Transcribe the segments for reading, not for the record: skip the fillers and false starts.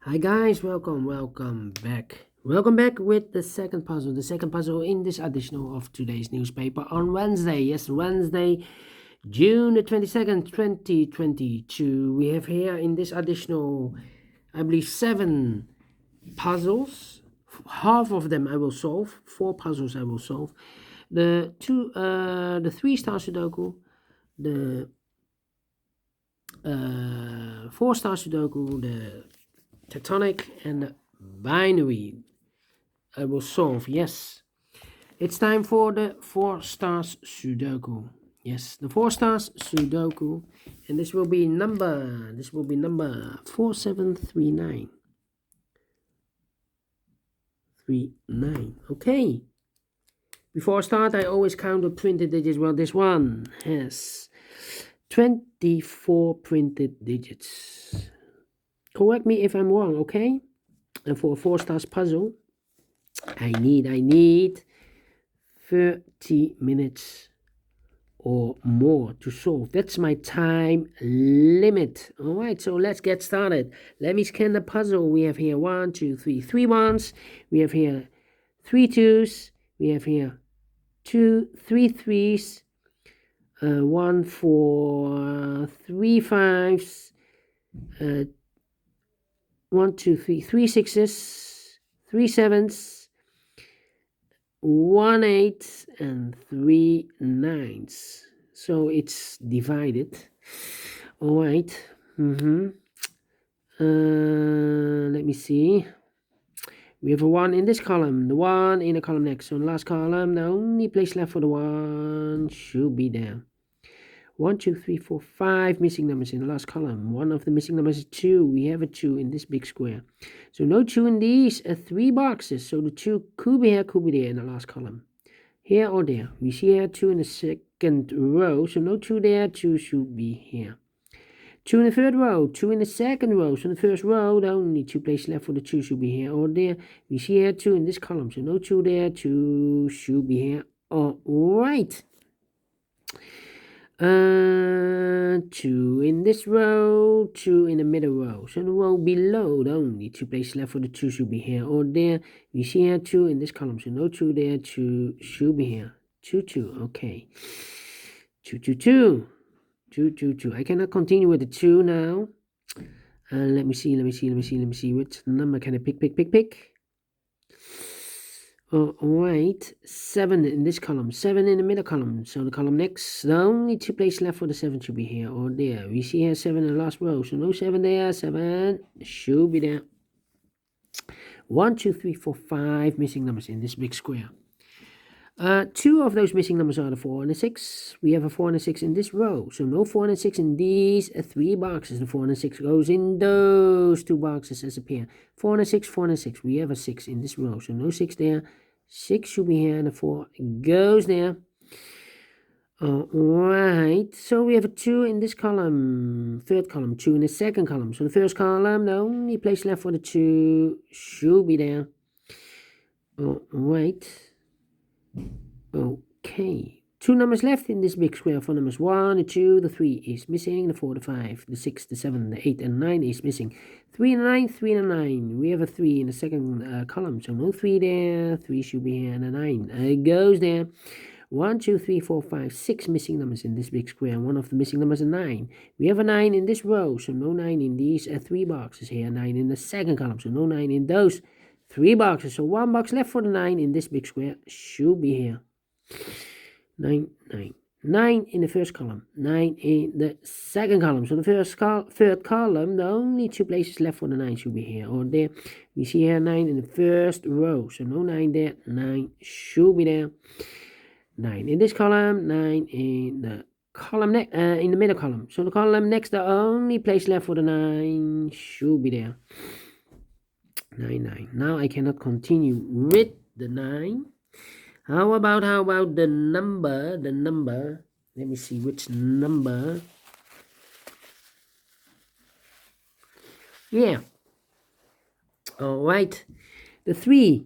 Hi guys, welcome back. Welcome back with the second puzzle. The second puzzle in this edition of today's newspaper on Wednesday. Yes, Wednesday, June the 22nd, 2022. We have here in this additional, I believe, 7 puzzles. Half of them I will solve. 4 puzzles I will solve. The 3 Star Sudoku, the 4 Star Sudoku, the tectonic, and the binary I will solve. Yes, it's time for the 4 Stars Sudoku. Yes, the 4 Stars Sudoku, and this will be number 4739. Okay, before I start I always count the printed digits. Well, this one has 24 printed digits. Correct me if I'm wrong, okay? And for a 4 stars puzzle, I need 30 minutes or more to solve. That's my time limit. All right, so let's get started. Let me scan the puzzle. We have here 1, 2, 3, 3 ones. We have here 3 twos. We have here 2, 3 threes. 1, 4, 3 fives. 1, 2, 3, 3 sixes, 3 sevens, 1 8, and 3 nines. So it's divided. All right. Let me see. We have a 1 in this column, the 1 in the column next. So in the last column, the only place left for the 1 should be there. 1, 2, 3, 4, 5 missing numbers in the last column. One of the missing numbers is 2. We have a 2 in this big square. So no 2 in these 3 boxes. So the 2 could be here, could be there in the last column. Here or there. We see here 2 in the second row. So no 2 there, 2 should be here. 2 in the third row, 2 in the second row. So in the first row, the only 2 places left for the 2 should be here or there. We see here 2 in this column. So no 2 there, 2 should be here. All right. 2 in this row, 2 in the middle row. So the row below, the only 2 places left for the 2 should be here or there. We see here 2 in this column, so no 2 there, 2 should be here. 2, 2, okay. 2, 2, 2. 2, 2, 2. I cannot continue with the 2 now. Let me see. Which number can I pick? All right, 7 in this column, 7 in the middle column. So the column next, the only 2 places left for the 7 should be here or there. We see here 7 in the last row, so no 7 there, 7 should be there. 1, 2, 3, 4, 5 missing numbers in this big square. 2 of those missing numbers are the 4 and the 6. We have a 4 and a 6 in this row, so no 4 and a 6 in these 3 boxes. The 4 and a 6 goes in those 2 boxes as a pair. 4 and a 6, 4 and a 6. We have a 6 in this row, so no 6 there. 6 should be here, and the 4 goes there. Alright, so we have a 2 in this column, third column, 2 in the second column. So the first column, the only place left for the 2 should be there. Alright. Okay. 2 numbers left in this big square. For numbers 1, the 2, the 3 is missing. The 4, the 5, the 6, the 7, the 8, and 9 is missing. 3 and 9, 3 and 9. We have a 3 in the second column. So no 3 there. 3 should be here. And a 9 goes there. 1, 2, 3, 4, 5, 6 missing numbers in this big square. One of the missing numbers is 9. We have a 9 in this row. So no 9 in these 3 boxes here. 9 in the second column. So no 9 in those 3 boxes. So 1 box left for the 9 in this big square should be here. 9 in the first column, 9 in the second column. So the third column, the only 2 places left for the 9 should be here or there. We see here 9 in the first row, so no 9 there, 9 should be there. 9 in this column, 9 in the column in the middle column. So the column next, the only place left for the 9 should be there. 9. Now I cannot continue with the 9. How about the number? Let me see which number. Yeah. All right. The 3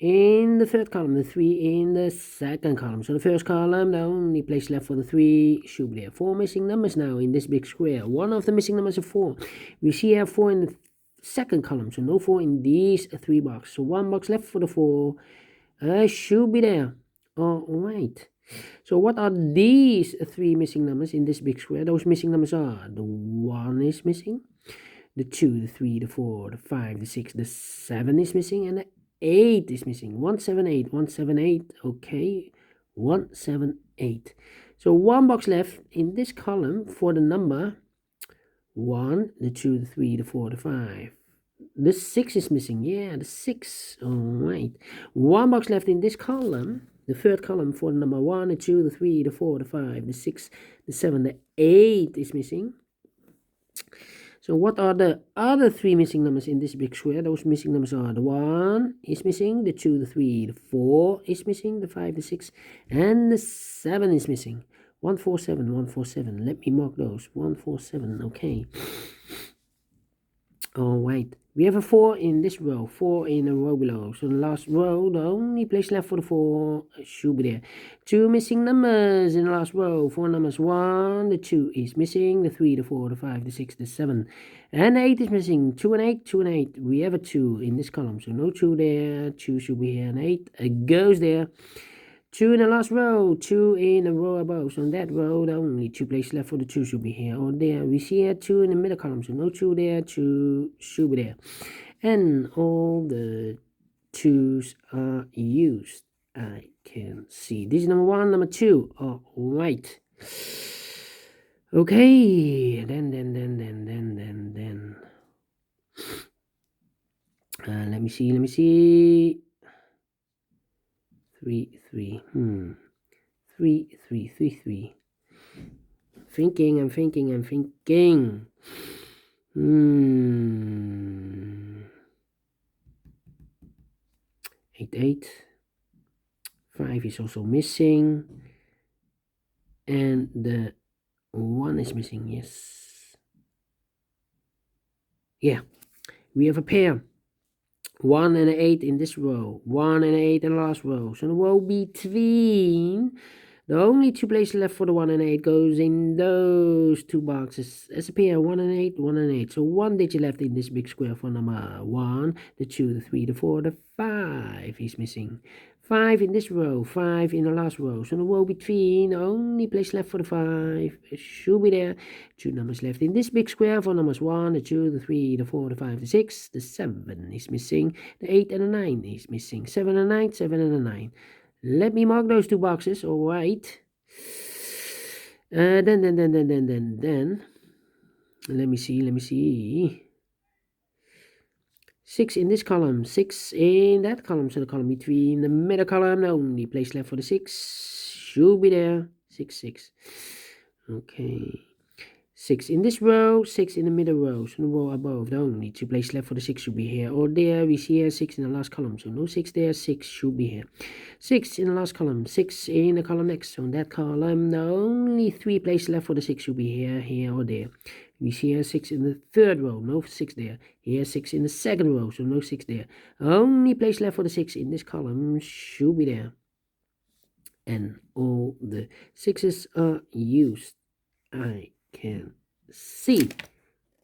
in the third column, the 3 in the second column. So the first column, the only place left for the 3 should be there. 4 missing numbers now in this big square. One of the missing numbers is 4. We see here 4 in the second column, so no 4 in these 3 boxes. So 1 box left for the 4. Should be there. All right. So what are these 3 missing numbers in this big square? Those missing numbers are the 1 is missing, the 2, the 3, the 4, the 5, the 6, the 7 is missing, and the 8 is missing. 178, 178. Okay, 178. So 1 box left in this column for the number 1, the 2, the 3, the 4, the 5. The 6 is missing. Yeah, the 6. All right. 1 box left in this column. The third column for the number 1, the 2, the 3, the 4, the 5, the 6, the 7, the 8 is missing. So what are the other 3 missing numbers in this big square? Those missing numbers are the 1 is missing, the 2, the 3, the 4 is missing, the 5, the 6, and the 7 is missing. 147, 147. Let me mark those. 147. Okay. All right. We have a 4 in this row, 4 in a row below. So the last row, the only place left for the 4 should be there. 2 missing numbers in the last row. 4 numbers. 1, the 2 is missing, the 3, the 4, the 5, the 6, the 7, and 8 is missing. 2 and 8, 2 and 8. We have a 2 in this column, so no 2 there. 2 should be here, and 8 goes there. 2 in the last row, 2 in a row above. So on that row, the only 2 places left for the 2 should be here or there. We see here 2 in the middle column, so no 2 there, 2 should be there. And all the 2's are used. I can see. This is number 1, number 2. All right. Okay. Then. Let me see. 3, 3. 3, 3, 3, 3. I'm thinking. 8, 8. 5 is also missing. And the 1 is missing, yes. Yeah. We have a pair. 1 and 8 in this row, 1 and 8 in the last row. So the row between, the only 2 places left for the 1 and 8 goes in those 2 boxes as a pair, 1 and 8, 1 and 8. So 1 digit left in this big square for number 1, the 2, the 3, the 4, the 5 is missing. 5 in this row, 5 in the last row. So the row between, the only place left for the 5 should be there. 2 numbers left in this big square for numbers 1, the 2, the 3, the 4, the 5, the 6, the 7 is missing. The 8 and the 9 is missing. 7 and 9, 7 and the 9. Let me mark those 2 boxes, all right. Then. Let me see. 6 in this column, 6 in that column. So the column between the middle column, the only place left for the 6 should be there. 6, 6. Okay. 6 in this row, 6 in the middle row. So the row above, the only 2 places left for the 6 should be here or there. We see here 6 in the last column. So no 6 there, 6 should be here. 6 in the last column, 6 in the column next. So in that column, the only 3 places left for the 6 should be here or there. We see here 6 in the third row, no 6 there. Here 6 in the second row, so no 6 there. Only place left for the 6 in this column should be there. And all the 6's are used. I can see.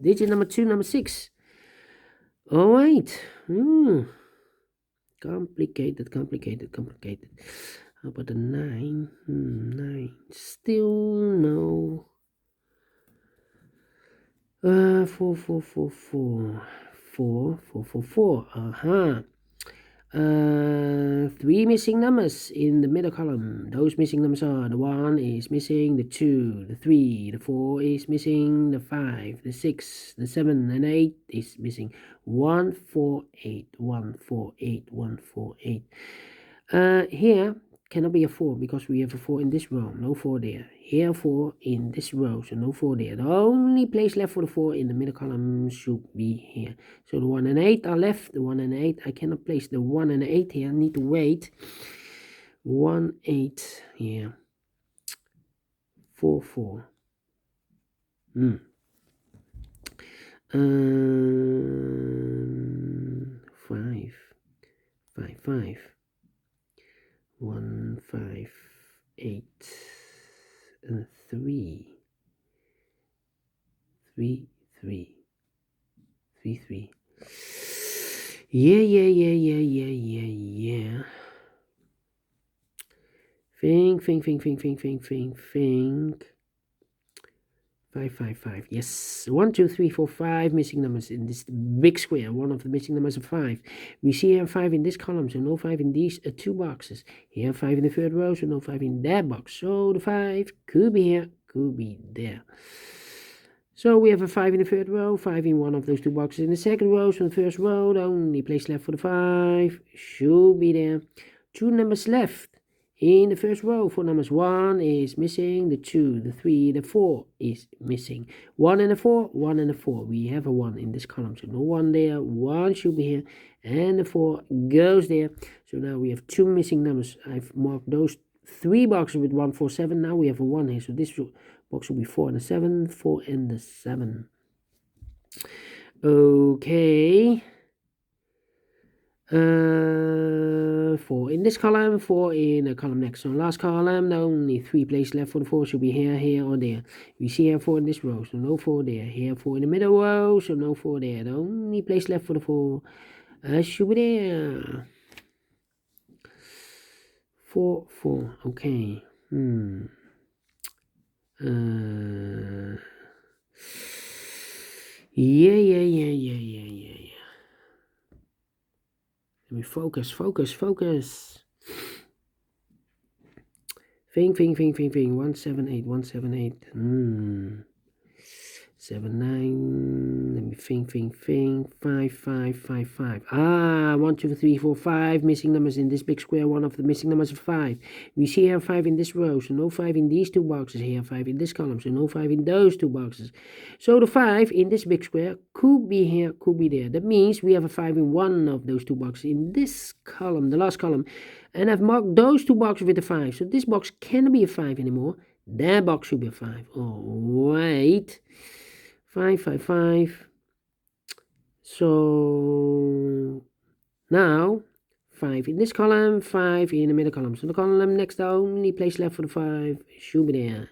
Digit number 2, number 6. All right. Complicated. How about the 9? 9. Still no. 4, 4, 4, 4. 4, 4, 4, 4. 3 missing numbers in the middle column. Those missing numbers are the 1 is missing, the 2, the 3, the 4 is missing, the 5, the 6, the 7, and 8 is missing. 1, 4, 8, 1, 4, 8, 1, 4, 8. Here cannot be a 4 because we have a 4 in this row, no 4 there. Here 4 in this row, so no 4 there. The only place left for the 4 in the middle column should be here. So the 1 and 8 are left. The 1 and 8, I cannot place the 1 and 8 here. I need to wait. 1, 8 here. 4, 4. 5, 5, 5. 1, 5, 8, 3, 3, 3, 3, 3. Yeah. Think. 5. Yes. 1, 2, 3, 4, 5 missing numbers in this big square. One of the missing numbers is 5. We see here 5 in this column, so no 5 in these 2 boxes. Here 5 in the third row, so no 5 in that box. So the 5 could be here, could be there. So we have a 5 in the third row, 5 in one of those 2 boxes in the second row. So in the first row, the only place left for the 5 should be there. 2 numbers left. In the first row, for numbers 1 is missing, the 2, the 3, the 4 is missing. 1 and a 4, 1 and a 4. We have a 1 in this column, so no 1 there. 1 should be here, and the 4 goes there. So now we have 2 missing numbers. I've marked those 3 boxes with 1, 4, 7. Now we have a 1 here, so this box will be 4 and a 7, 4 and a 7. Okay. 4 in this column, 4 in the column next. So last column, the only 3 places left for the 4 should be here, or there. We see here 4 in this row, so no 4 there. Here 4 in the middle row, so no 4 there. The only place left for the 4 should be there. 4, okay. Yeah. Let me focus. Think. 178. 79. Let me think. 5. 1, 2, 3, 4, 5 missing numbers in this big square. One of the missing numbers is 5. We see here 5 in this row, so no 5 in these 2 boxes. Here 5 in this column, so no 5 in those 2 boxes. So the 5 in this big square could be here, could be there. That means we have a 5 in one of those 2 boxes in this column, the last column. And I've marked those 2 boxes with a 5. So this box can't be a 5 anymore. That box should be a 5. Oh, wait. 5. So now 5 in this column, 5 in the middle column. So the column next, the only place left for the 5 should be there.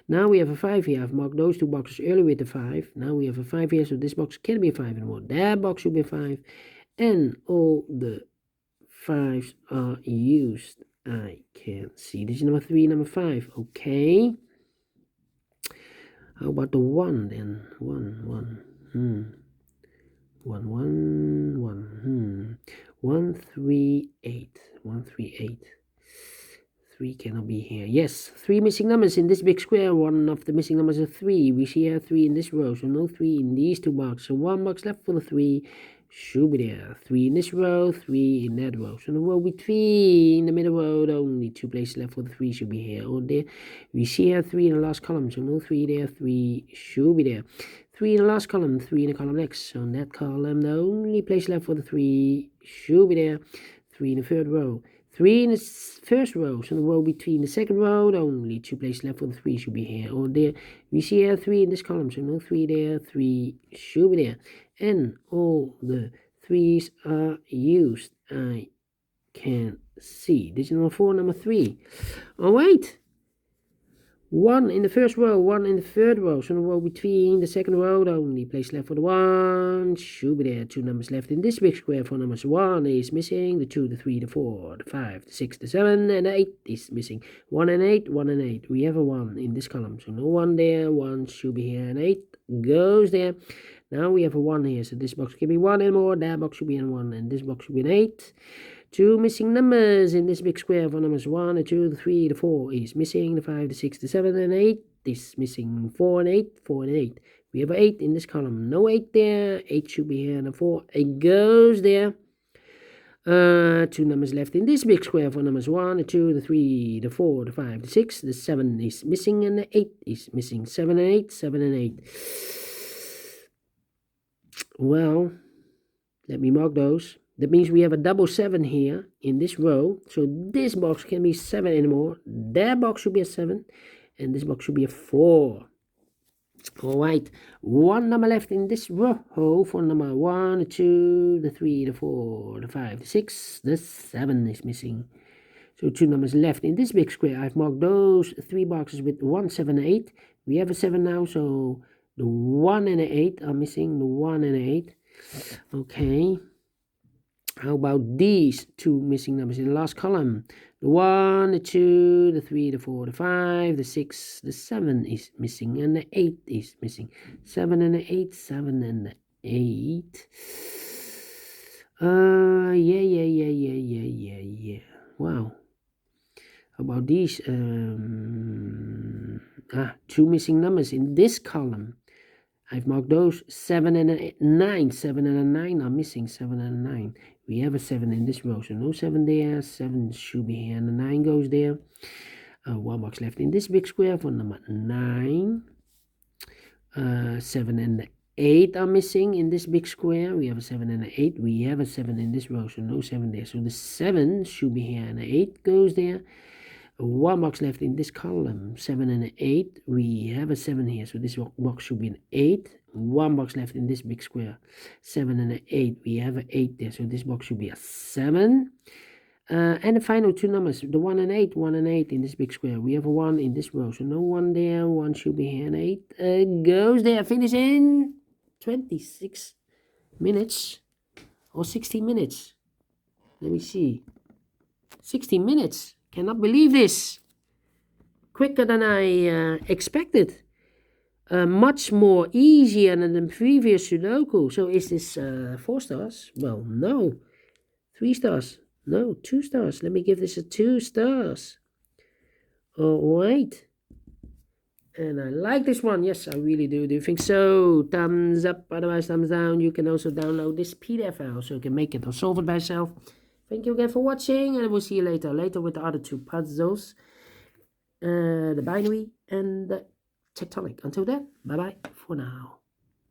Now we have a 5 here. I've marked those 2 boxes earlier with the 5. Now we have a 5 here, so this box can't be a 5 anymore. That box should be a 5. And all the 5s are used. I can't see. This is number 3, number 5. Okay. How about the 1 then? 1. 138. 3 cannot be here. Yes, 3 missing numbers in this big square. One of the missing numbers is 3. We see here 3 in this row, so no 3 in these 2 boxes. So 1 box left for the 3 should be there. 3 in this row, 3 in that row. So the row with 3 in the middle row, the only 2 places left for the 3 should be here or there. We see here 3 in the last column, so no 3 there. 3 should be there. 3 in the last column, 3 in the column next. So in that column, the only place left for the 3 should be there. 3 in the third row. 3 in the first row, so the row between the second row, the only 2 places left for the 3 should be here or there. We see here 3 in this column, so no 3 there. 3 should be there. And all the 3s are used. I can see. This is number 4, number 3. Oh, wait. 1 in the first row, 1 in the third row. So the row between the second row, the only place left for the 1 should be there. 2 numbers left in this big square. For numbers 1 is missing. The 2, the 3, the 4, the 5, the 6, the 7, and the 8 is missing. 1 and 8, 1 and 8. We have a 1 in this column. So no 1 there. 1 should be here, and 8 goes there. Now we have a 1 here. So this box can be 1 and more. That box should be an 1, and this box should be an 8. 2 missing numbers in this big square. For numbers 1, the 2, the 3, the 4 is missing. The 5, the 6, the 7, and 8 is missing. 4 and 8, 4 and 8. We have an 8 in this column. No 8 there. 8 should be here, and the 4, it goes there. 2 numbers left in this big square. For numbers 1, the 2, the 3, the 4, the 5, the 6, the 7 is missing, and the 8 is missing. 7 and 8, 7 and 8. Well, let me mark those. That means we have a double 7 here in this row. So this box can be 7 anymore. That box should be a 7. And this box should be a 4. Alright. 1 number left in this row. For number 1, the 2, the 3, the 4, the 5, the 6, the 7 is missing. So 2 numbers left in this big square. I've marked those 3 boxes with 1, 7, and 8. We have a 7 now. So the 1 and the 8 are missing. The 1 and the 8. Okay. How about these two missing numbers in the last column? The 1, the 2, the 3, the 4, the 5, the 6, the 7 is missing, and the 8 is missing. 7 and the 8, 7 and the 8. Yeah. Wow. How about these? Two missing numbers in this column. I've marked those 7 and a 9. 7 and a 9 are missing. 7 and a 9. We have a 7 in this row, so no 7 there. 7 should be here, and the 9 goes there. One box left in this big square for number 9. 7 and the 8 are missing in this big square. We have a 7 and an 8. We have a 7 in this row, so no 7 there. So the 7 should be here, and the 8 goes there. One box left in this column, 7 and an 8. We have a 7 here, so this box should be an 8. One box left in this big square, 7 and an 8. We have an 8 there, so this box should be a 7. And the final two numbers, the 1 and 8, 1 and 8 in this big square. We have a 1 in this row, so no 1 there. 1 should be here, and 8 goes there. Finish in 26 minutes or 16 minutes. Let me see. 16 minutes. Cannot believe this. Quicker than I expected. Much more easier than the previous Sudoku. So is this 4 stars? Well, no. 3 stars. No, 2 stars. Let me give this a 2 stars. Alright. And I like this one. Yes, I really do. Do you think so? Thumbs up, otherwise thumbs down. You can also download this PDF file so you can make it or solve it by yourself. Thank you again for watching, and I will see you later with the other two puzzles, the binary and the tectonic. Until then, bye-bye for now.